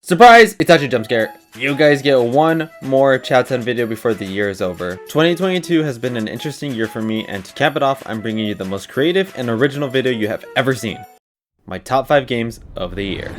Surprise! Itachi jump scare. You guys get one more Chao Town video before the year is over. 2022 has been an interesting year for me, and to cap it off, I'm bringing you the most creative and original video you have ever seen. My top 5 games of the year.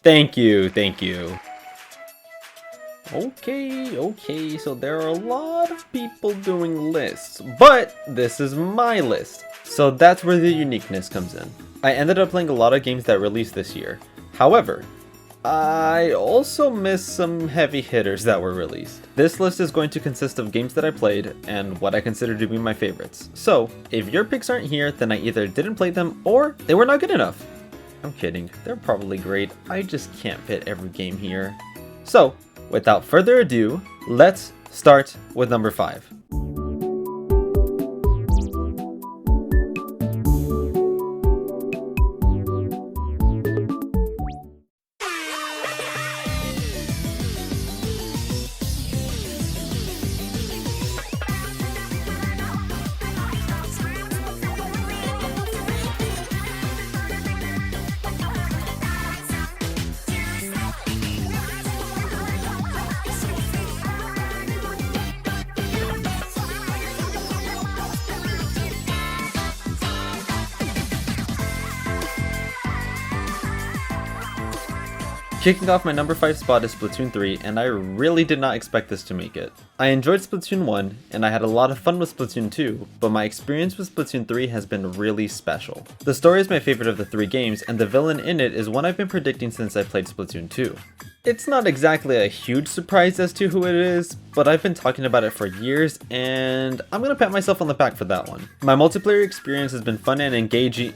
Thank you. Okay, so there are a lot of people doing lists, but this is my list. So that's where the uniqueness comes in. I ended up playing a lot of games that released this year. However, I also missed some heavy hitters that were released. This list is going to consist of games that I played and what I consider to be my favorites. So if your picks aren't here, then I either didn't play them or they were not good enough. I'm kidding, they're probably great, I just can't fit every game here. So, without further ado, let's start with number 5. Kicking off my number 5 spot is Splatoon 3, and I really did not expect this to make it. I enjoyed Splatoon 1, and I had a lot of fun with Splatoon 2, but my experience with Splatoon 3 has been really special. The story is my favorite of the 3 games, and the villain in it is one I've been predicting since I played Splatoon 2. It's not exactly a huge surprise as to who it is, but I've been talking about it for years, and I'm gonna pat myself on the back for that one. My multiplayer experience has been fun and engaging.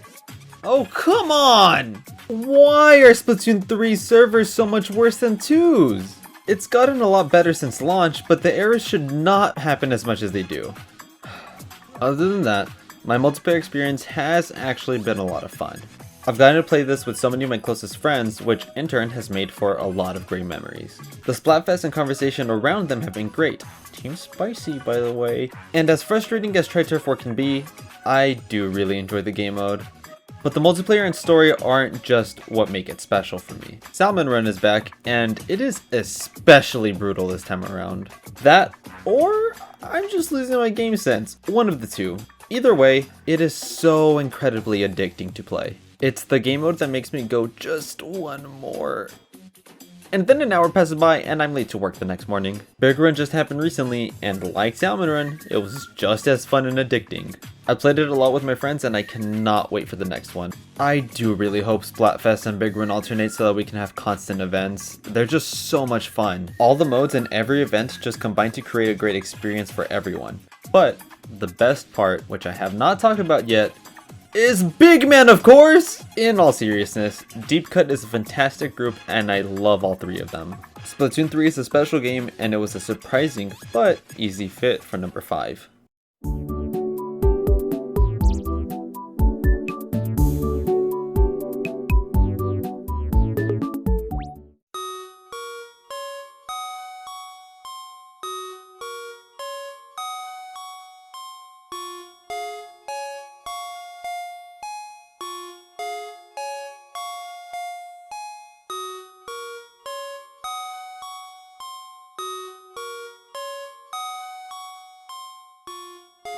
Oh, come on! Why are Splatoon 3 servers so much worse than 2's? It's gotten a lot better since launch, but the errors should not happen as much as they do. Other than that, my multiplayer experience has actually been a lot of fun. I've gotten to play this with so many of my closest friends, which in turn has made for a lot of great memories. The Splatfest and conversation around them have been great. Team Spicy, by the way. And as frustrating as Tri-Turf War can be, I do really enjoy the game mode. But the multiplayer and story aren't just what make it special for me. Salmon Run is back, and it is especially brutal this time around. That, or I'm just losing my game sense, one of the two. Either way, it is so incredibly addicting to play. It's the game mode that makes me go just one more. And then an hour passes by and I'm late to work the next morning. Big Run just happened recently, and like Salmon Run, it was just as fun and addicting. I played it a lot with my friends and I cannot wait for the next one. I do really hope Splatfest and Big Run alternate so that we can have constant events. They're just so much fun. All the modes and every event just combine to create a great experience for everyone. But the best part, which I have not talked about yet, is Big Man, of course! In all seriousness, Deep Cut is a fantastic group and I love all 3 of them. Splatoon 3 is a special game and it was a surprising but easy fit for number 5.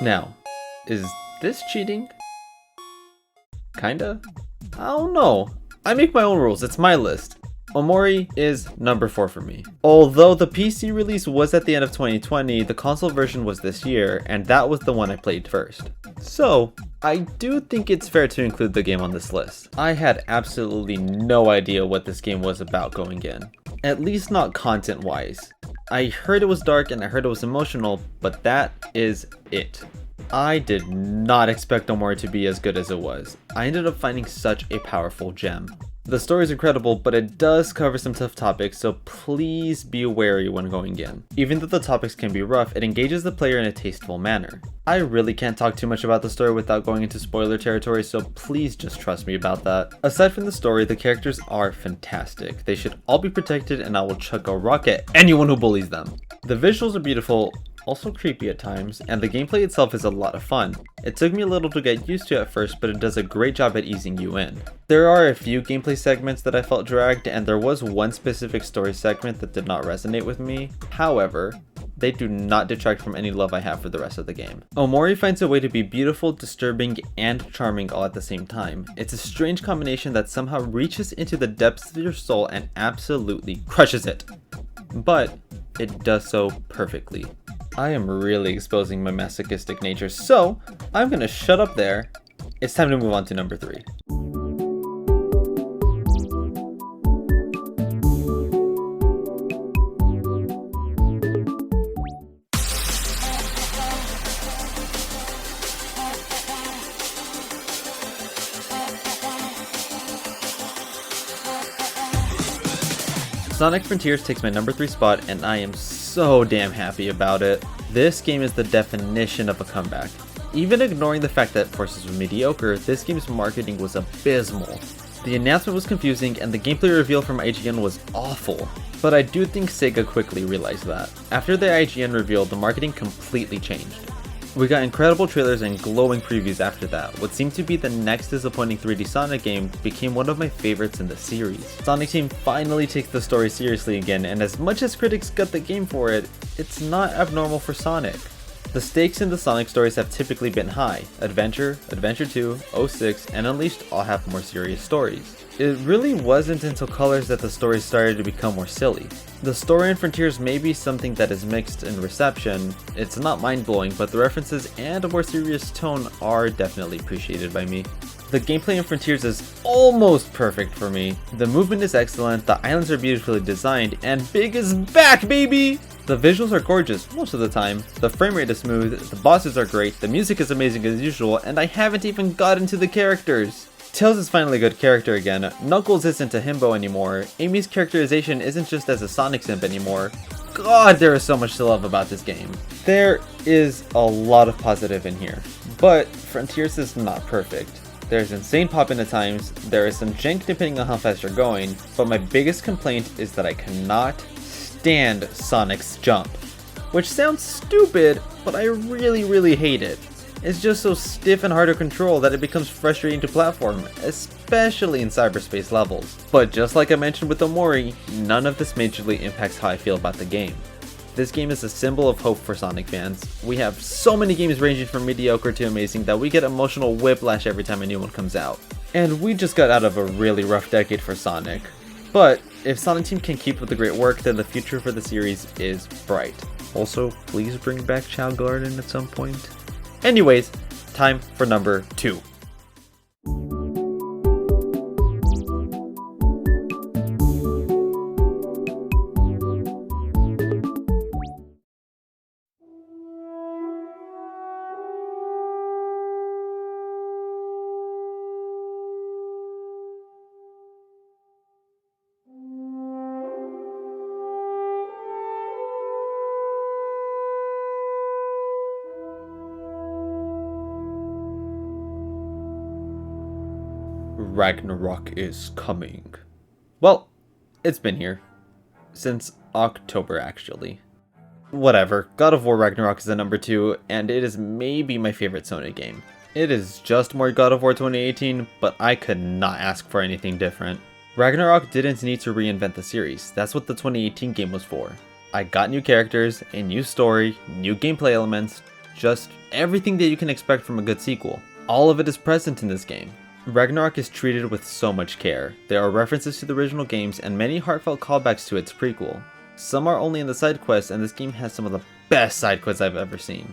Now, is this cheating? Kinda? I don't know. I make my own rules, it's my list. Omori is number 4 for me. Although the PC release was at the end of 2020, the console version was this year, and that was the one I played first. So, I do think it's fair to include the game on this list. I had absolutely no idea what this game was about going in. At least not content-wise. I heard it was dark and I heard it was emotional, but that is it. I did not expect Omori to be as good as it was. I ended up finding such a powerful gem. The story is incredible, but it does cover some tough topics, so please be wary when going in. Even though the topics can be rough, it engages the player in a tasteful manner. I really can't talk too much about the story without going into spoiler territory, so please just trust me about that. Aside from the story, the characters are fantastic. They should all be protected, and I will chuck a rock at anyone who bullies them. The visuals are beautiful, also creepy at times, and the gameplay itself is a lot of fun. It took me a little to get used to at first, but it does a great job at easing you in. There are a few gameplay segments that I felt dragged, and there was one specific story segment that did not resonate with me. However, they do not detract from any love I have for the rest of the game. Omori finds a way to be beautiful, disturbing, and charming all at the same time. It's a strange combination that somehow reaches into the depths of your soul and absolutely crushes it. But it does so perfectly. I am really exposing my masochistic nature, so I'm gonna shut up there. It's time to move on to number 3. Sonic Frontiers takes my number 3 spot, and I am so damn happy about it. This game is the definition of a comeback. Even ignoring the fact that Forces were mediocre, this game's marketing was abysmal. The announcement was confusing, and the gameplay reveal from IGN was awful. But I do think Sega quickly realized that. After the IGN reveal, the marketing completely changed. We got incredible trailers and glowing previews after that. What seemed to be the next disappointing 3D Sonic game became one of my favorites in the series. Sonic Team finally takes the story seriously again, and as much as critics gut the game for it, it's not abnormal for Sonic. The stakes in the Sonic stories have typically been high. Adventure, Adventure 2, 06, and Unleashed all have more serious stories. It really wasn't until Colors that the stories started to become more silly. The story in Frontiers may be something that is mixed in reception. It's not mind-blowing, but the references and a more serious tone are definitely appreciated by me. The gameplay in Frontiers is almost perfect for me. The movement is excellent, the islands are beautifully designed, and Big is back, baby! The visuals are gorgeous most of the time, the frame rate is smooth, the bosses are great, the music is amazing as usual, and I haven't even gotten to the characters. Tails is finally a good character again, Knuckles isn't a himbo anymore, Amy's characterization isn't just as a Sonic simp anymore. God, there is so much to love about this game. There is a lot of positive in here, but Frontiers is not perfect. There's insane pop-in at times, there is some jank depending on how fast you're going, but my biggest complaint is that I cannot stand Sonic's jump. Which sounds stupid, but I really hate it. It's just so stiff and hard to control that it becomes frustrating to platform, especially in cyberspace levels. But just like I mentioned with Omori, none of this majorly impacts how I feel about the game. This game is a symbol of hope for Sonic fans. We have so many games ranging from mediocre to amazing that we get emotional whiplash every time a new one comes out. And we just got out of a really rough decade for Sonic. But if Sonic Team can keep up the great work, then the future for the series is bright. Also, please bring back Chao Garden at some point. Anyways, time for number 2. Ragnarok is coming. Well, it's been here. Since October, actually. Whatever, God of War Ragnarok is the number 2, and it is maybe my favorite Sony game. It is just more God of War 2018, but I could not ask for anything different. Ragnarok didn't need to reinvent the series, that's what the 2018 game was for. I got new characters, a new story, new gameplay elements, just everything that you can expect from a good sequel. All of it is present in this game. Ragnarok is treated with so much care. There are references to the original games and many heartfelt callbacks to its prequel. Some are only in the side quests, and this game has some of the best side quests I've ever seen.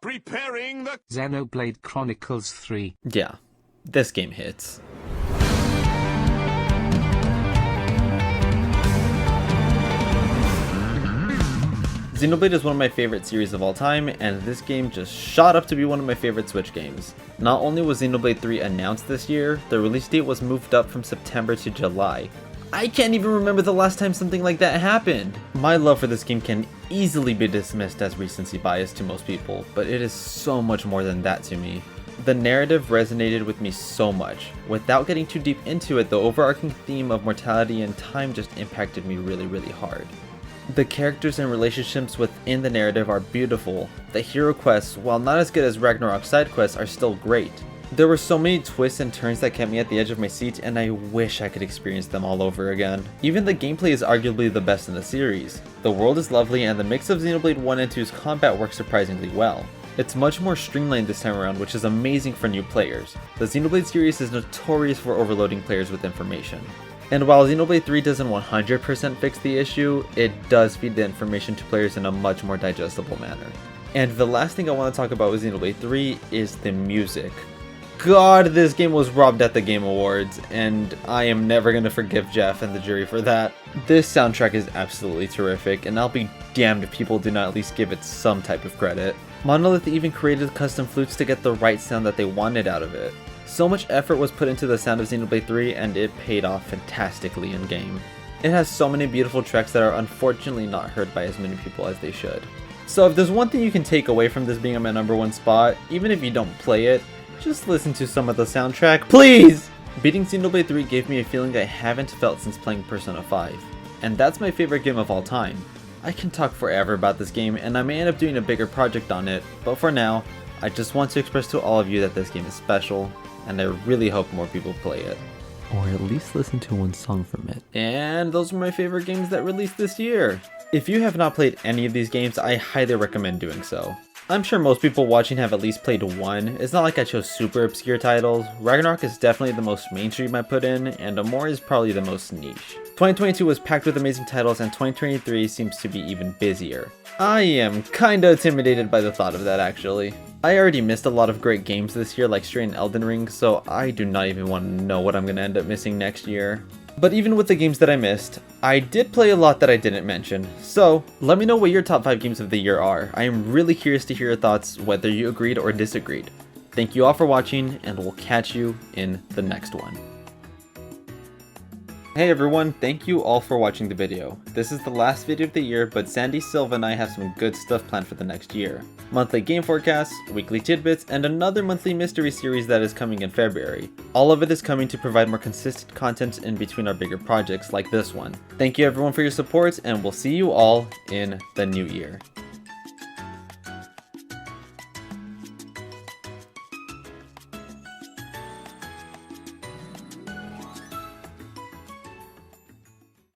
Preparing the Xenoblade Chronicles 3. Yeah, this game hits. Xenoblade is one of my favorite series of all time, and this game just shot up to be one of my favorite Switch games. Not only was Xenoblade 3 announced this year, the release date was moved up from September to July. I can't even remember the last time something like that happened! My love for this game can easily be dismissed as recency bias to most people, but it is so much more than that to me. The narrative resonated with me so much. Without getting too deep into it, the overarching theme of mortality and time just impacted me really hard. The characters and relationships within the narrative are beautiful. The hero quests, while not as good as Ragnarok side quests, are still great. There were so many twists and turns that kept me at the edge of my seat, and I wish I could experience them all over again. Even the gameplay is arguably the best in the series. The world is lovely, and the mix of Xenoblade 1 and 2's combat works surprisingly well. It's much more streamlined this time around, which is amazing for new players. The Xenoblade series is notorious for overloading players with information. And while Xenoblade 3 doesn't 100% fix the issue, it does feed the information to players in a much more digestible manner. And the last thing I want to talk about with Xenoblade 3 is the music. God, this game was robbed at the Game Awards, and I am never going to forgive Jeff and the jury for that. This soundtrack is absolutely terrific, and I'll be damned if people do not at least give it some type of credit. Monolith even created custom flutes to get the right sound that they wanted out of it. So much effort was put into the sound of Xenoblade 3, and it paid off fantastically in game. It has so many beautiful tracks that are unfortunately not heard by as many people as they should. So if there's one thing you can take away from this being on my number one spot, even if you don't play it, just listen to some of the soundtrack, please! Beating Xenoblade 3 gave me a feeling I haven't felt since playing Persona 5, and that's my favorite game of all time. I can talk forever about this game, and I may end up doing a bigger project on it, but for now, I just want to express to all of you that this game is special, and I really hope more people play it. Or at least listen to one song from it. And those are my favorite games that released this year. If you have not played any of these games, I highly recommend doing so. I'm sure most people watching have at least played one. It's not like I chose super obscure titles. Ragnarok is definitely the most mainstream I put in, and Omori is probably the most niche. 2022 was packed with amazing titles, and 2023 seems to be even busier. I am kinda intimidated by the thought of that, actually. I already missed a lot of great games this year like Stray and Elden Ring, so I do not even want to know what I'm gonna end up missing next year. But even with the games that I missed, I did play a lot that I didn't mention, so let me know what your top 5 games of the year are. I am really curious to hear your thoughts, whether you agreed or disagreed. Thank you all for watching, and we'll catch you in the next one. Hey everyone, thank you all for watching the video. This is the last video of the year, but Sandy, Silva, and I have some good stuff planned for the next year. Monthly game forecasts, weekly tidbits, and another monthly mystery series that is coming in February. All of it is coming to provide more consistent content in between our bigger projects like this one. Thank you everyone for your support, and we'll see you all in the new year.